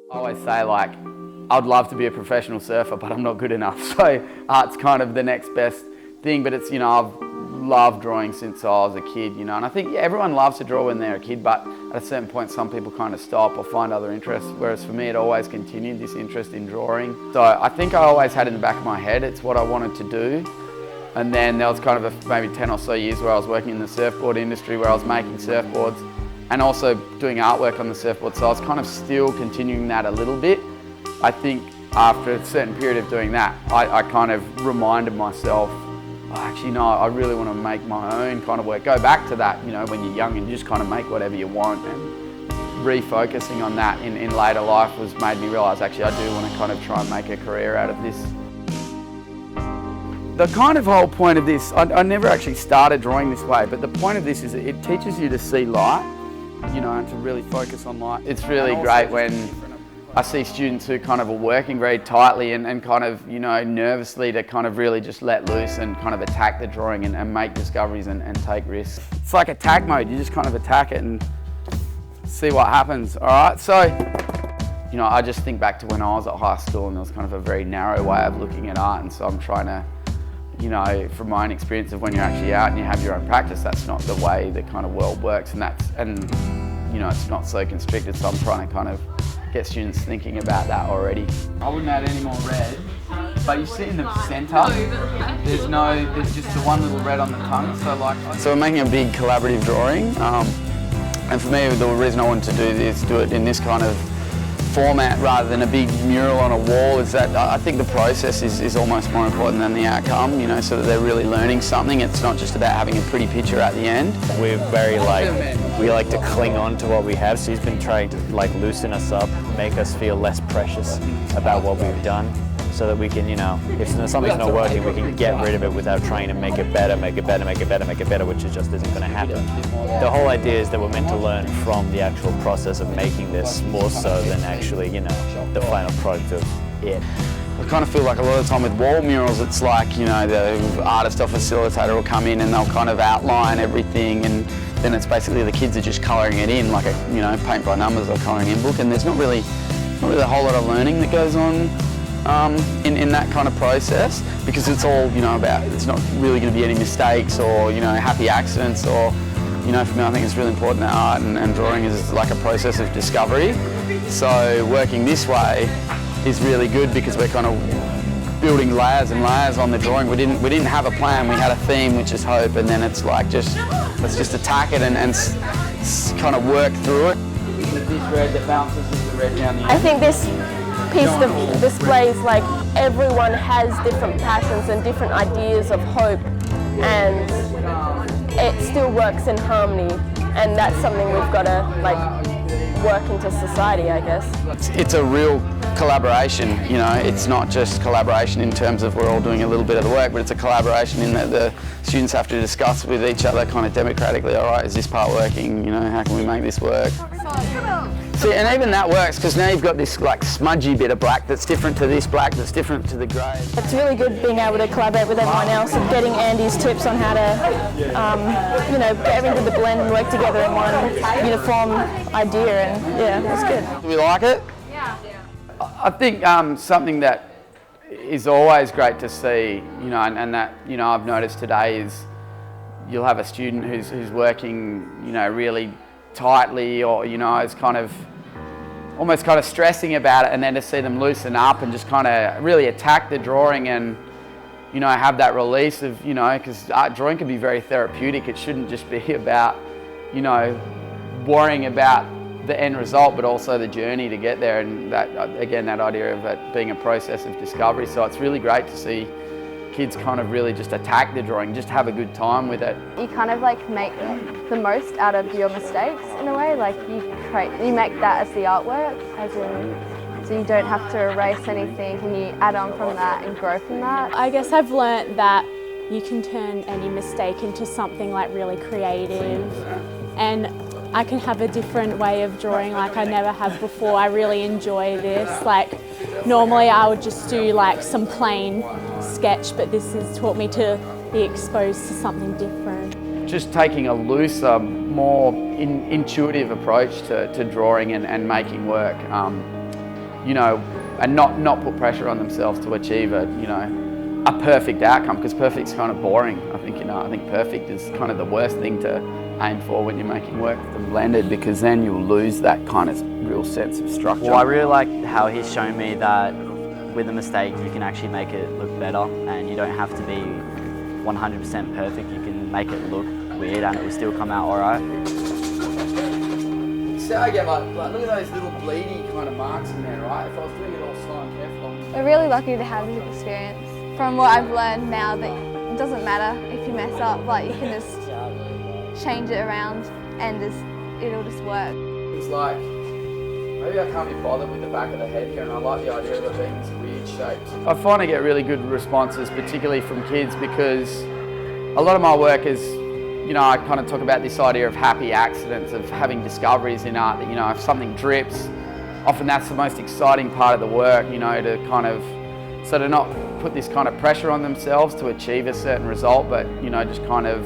I always say, like, I'd love to be a professional surfer, but I'm not good enough. So art's kind of the next best thing. But it's, you know, I've loved drawing since I was a kid, you know, and I think everyone loves to draw when they're a kid, but at a certain point, some people kind of stop or find other interests. Whereas for me, it always continued, this interest in drawing. So I think I always had in the back of my head, it's what I wanted to do. And then there was kind of maybe 10 or so years where I was working in the surfboard industry, where I was making surfboards and also doing artwork on the surfboard. So I was kind of still continuing that a little bit. I think after a certain period of doing that, I kind of reminded myself, oh, actually no, I really want to make my own kind of work. Go back to that, you know, when you're young and you just kind of make whatever you want, and refocusing on that in later life made me realise actually I do want to kind of try and make a career out of this. The kind of whole point of this, I never actually started drawing this way, but the point of this is it teaches you to see light, you know, and to really focus on light. It's really great when I see students who kind of are working very tightly and kind of, you know, nervously to kind of really just let loose and kind of attack the drawing and make discoveries and take risks. It's like attack mode, you just kind of attack it and see what happens, all right? So, you know, I just think back to when I was at high school and there was kind of a very narrow way of looking at art, and so I'm trying to, you know, from my own experience of when you're actually out and you have your own practice, that's not the way the kind of world works, and you know, it's not so constricted, so I'm trying to kind of get students thinking about that already. I wouldn't add any more red, but you see in the centre, there's just the one little red on the tongue, so we're making a big collaborative drawing, and for me, the reason I wanted to do this, do it in this kind of format rather than a big mural on a wall, is that I think the process is almost more important than the outcome, you know, so that they're really learning something. It's not just about having a pretty picture at the end. We're very we like to cling on to what we have, so he's been trying to like loosen us up, make us feel less precious about what we've done, so that we can, you know, if something's not working, we can get rid of it without trying to make it better, which it just isn't going to happen. The whole idea is that we're meant to learn from the actual process of making this more so than actually, you know, the final product of it. I kind of feel like a lot of the time with wall murals, it's like, you know, the artist or facilitator will come in and they'll kind of outline everything, and then it's basically the kids are just colouring it in like a, you know, paint by numbers or colouring in book, and there's not really a whole lot of learning that goes on in that kind of process, because it's all, you know, about, it's not really going to be any mistakes or, you know, happy accidents, or, you know, for me I think it's really important that art and drawing is like a process of discovery. So working this way is really good because we're kind of building layers and layers on the drawing. We didn't have a plan, we had a theme, which is hope, and then it's like let's just attack it and kind of work through it. This red that bounces is the red down the end. I think this piece displays like everyone has different passions and different ideas of hope, and it still works in harmony, and that's something we've got to like work into society, I guess. It's a real collaboration, you know, it's not just collaboration in terms of we're all doing a little bit of the work, but it's a collaboration in that the students have to discuss with each other kind of democratically, all right, is this part working, you know, how can we make this work? See, and even that works because now you've got this like smudgy bit of black that's different to this black, that's different to the grey. It's really good being able to collaborate with everyone else and getting Andy's tips on how to, you know, get everything to the blend and work together in one uniform idea, and yeah, it's good. Do we like it? Yeah. I think something that is always great to see, you know, and that, you know, I've noticed today is you'll have a student who's working, you know, really tightly, or, you know, is kind of almost kind of stressing about it, and then to see them loosen up and just kind of really attack the drawing and, you know, have that release of, you know, because art drawing can be very therapeutic. It shouldn't just be about, you know, worrying about the end result, but also the journey to get there, and that, again, that idea of it being a process of discovery. So it's really great to see kids kind of really just attack the drawing, just have a good time with it. You kind of like make the most out of your mistakes in a way, like you make that as the artwork, as in, so you don't have to erase anything and you add on from that and grow from that. I guess I've learnt that you can turn any mistake into something like really creative, and I can have a different way of drawing like I never have before. I really enjoy this. Like normally I would just do like some plain sketch, but this has taught me to be exposed to something different. Just taking a looser, more intuitive approach to drawing and making work. you know, and not put pressure on themselves to achieve a perfect outcome, because perfect's kind of boring. I think perfect is kind of the worst thing to aim for when you're making work with them blended, because then you'll lose that kind of real sense of structure. Well, I really like how he's shown me that with a mistake you can actually make it look better, and you don't have to be 100% perfect. You can make it look weird and it will still come out alright. So I get like look at those little bleedy kind of marks in there, right? If I was doing it all slow and careful. We're really lucky to have this experience. From what I've learned now, that it doesn't matter if you mess up, like you can just change it around and it'll just work. It's like, maybe I can't be bothered with the back of the head here, and I like the idea of it being this weird shape. I find I get really good responses, particularly from kids, because a lot of my work is, I kind of talk about this idea of happy accidents, of having discoveries in art, that, if something drips, often that's the most exciting part of the work, to kind of, so to not put this kind of pressure on themselves to achieve a certain result, but, just kind of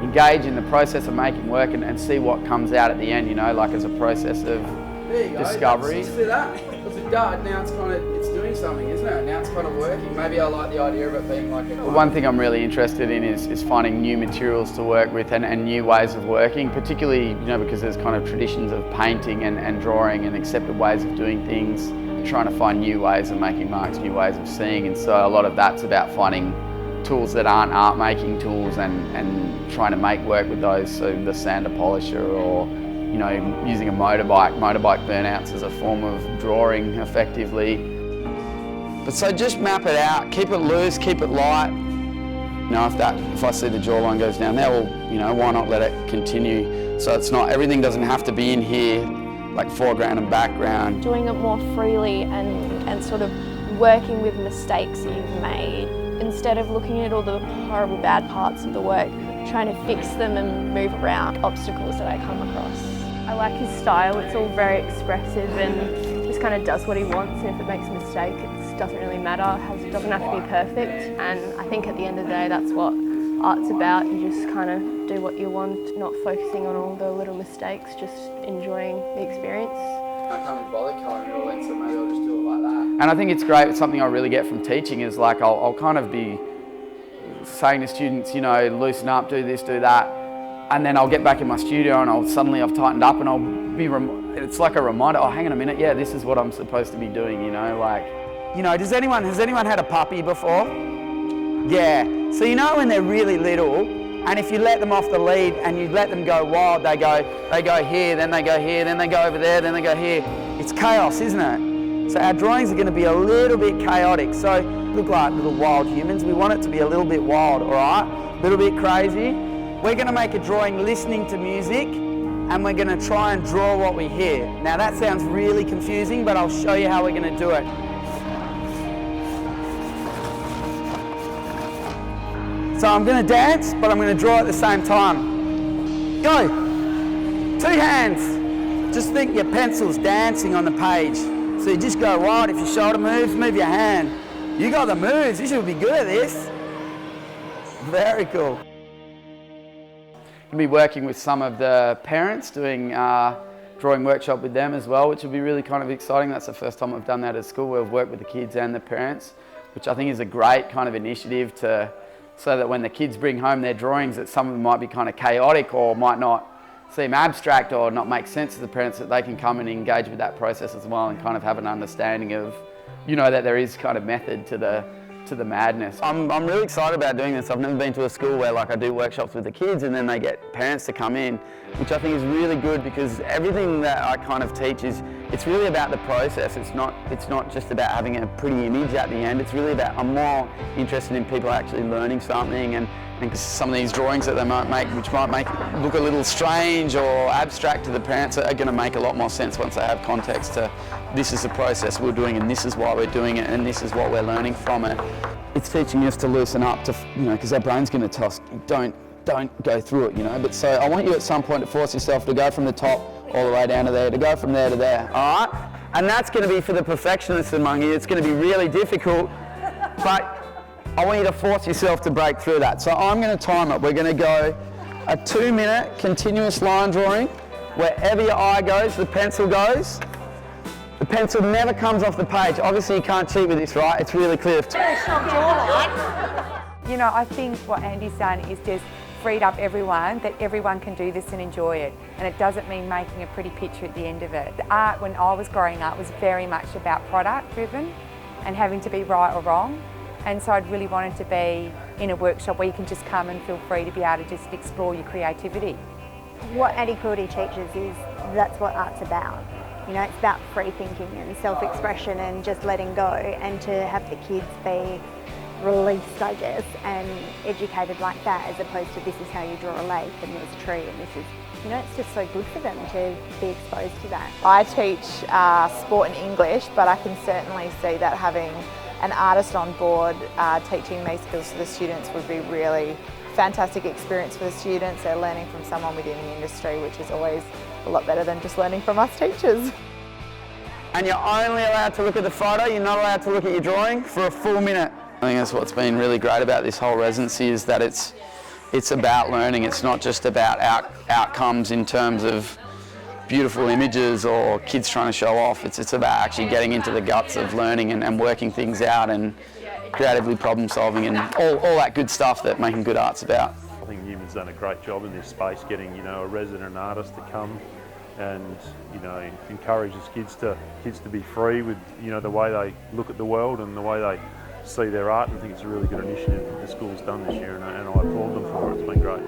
engage in the process of making work and see what comes out at the end, like as a process of discovery. See that? It was a dud, now it's doing something, isn't it? Now it's kind of working. Maybe I like the idea of it being like a... One thing I'm really interested in is finding new materials to work with and new ways of working, particularly, because there's kind of traditions of painting and drawing and accepted ways of doing things, trying to find new ways of making marks, new ways of seeing, and so a lot of that's about finding tools that aren't art making tools and trying to make work with those, so the sander polisher, or using a motorbike burnouts as a form of drawing effectively. But so just map it out, keep it loose, keep it light. If I see the jawline goes down there, well, why not let it continue? So it's not, everything doesn't have to be in here, like foreground and background. Doing it more freely and sort of working with mistakes that you've made, instead of looking at all the horrible bad parts of the work, trying to fix them and move around obstacles that I come across. I like his style, it's all very expressive and just kind of does what he wants, and if it makes a mistake, it doesn't really matter, it doesn't have to be perfect, and I think at the end of the day that's what art's about. You just kind of do what you want, not focusing on all the little mistakes, just enjoying the experience. I can't be bothered colouring it all in, so maybe I'll just do it like that. And I think it's great, it's something I really get from teaching, is like I'll kind of be saying to students, loosen up, do this, do that, and then I'll get back in my studio and I've tightened up, and I'll be, it's like a reminder, oh hang on a minute, yeah, this is what I'm supposed to be doing, has anyone had a puppy before? Yeah, so when they're really little, and if you let them off the lead and you let them go wild, they go here, then they go here, then they go over there, then they go here. It's chaos, isn't it? So our drawings are going to be a little bit chaotic. So look like little wild humans. We want it to be a little bit wild, all right? A little bit crazy. We're going to make a drawing listening to music, and we're going to try and draw what we hear. Now that sounds really confusing, but I'll show you how we're going to do it. So I'm going to dance, but I'm going to draw at the same time. Go! 2 hands. Just think your pencil's dancing on the page. So you just go wild. If your shoulder moves, move your hand. You got the moves. You should be good at this. Very cool. I'll be working with some of the parents, doing drawing workshop with them as well, which will be really kind of exciting. That's the first time I've done that at school, where I've worked with the kids and the parents, which I think is a great kind of initiative so that when the kids bring home their drawings, that some of them might be kind of chaotic or might not seem abstract or not make sense to the parents, that they can come and engage with that process as well and kind of have an understanding of, that there is kind of method to the madness. I'm really excited about doing this. I've never been to a school where I do workshops with the kids and then they get parents to come in, which I think is really good, because everything that I kind of teach it's really about the process. It's not just about having a pretty image at the end. It's really about, I'm more interested in people actually learning something, and some of these drawings that they might make, which might make look a little strange or abstract to the parents, are going to make a lot more sense once they have context to, this is the process we're doing and this is why we're doing it and this is what we're learning from it. It's teaching us to loosen up, to, because our brain's going to tell us, don't go through it, But so I want you at some point to force yourself to go from the top all the way down to there, to go from there to there, all right? And that's going to be for the perfectionists among you. It's going to be really difficult, but I want you to force yourself to break through that. So I'm going to time it. We're going to go a 2-minute continuous line drawing. Wherever your eye goes, the pencil goes. The pencil never comes off the page. Obviously you can't cheat with this, right? It's really clear. You know, I think what Andy's done is just freed up everyone, that everyone can do this and enjoy it. And it doesn't mean making a pretty picture at the end of it. The art, when I was growing up, was very much about product driven and having to be right or wrong. And so I'd really wanted to be in a workshop where you can just come and feel free to be able to just explore your creativity. What Andy Quilty teaches is that's what art's about. You know, it's about free thinking and self-expression and just letting go, and to have the kids be released, I guess, and educated like that, as opposed to this is how you draw a lake and there's a tree and this is, you know, it's just so good for them to be exposed to that. I teach sport and English, but I can certainly see that having an artist on board teaching these skills to the students would be really fantastic experience for the students. They're learning from someone within the industry, which is always a lot better than just learning from us teachers. And you're only allowed to look at the photo, you're not allowed to look at your drawing for a full minute. I think that's what's been really great about this whole residency, is that it's about learning. It's not just about outcomes in terms of beautiful images or kids trying to show off. It's about actually getting into the guts of learning and working things out and creatively problem solving and all that good stuff that making good art's about. I think Newman's done a great job in this space, getting, you know, a resident artist to come and, you know, encourages kids to be free with, you know, the way they look at the world and the way they see their art. And I think it's a really good initiative that the school's done this year, and I applaud them for it. It's been great.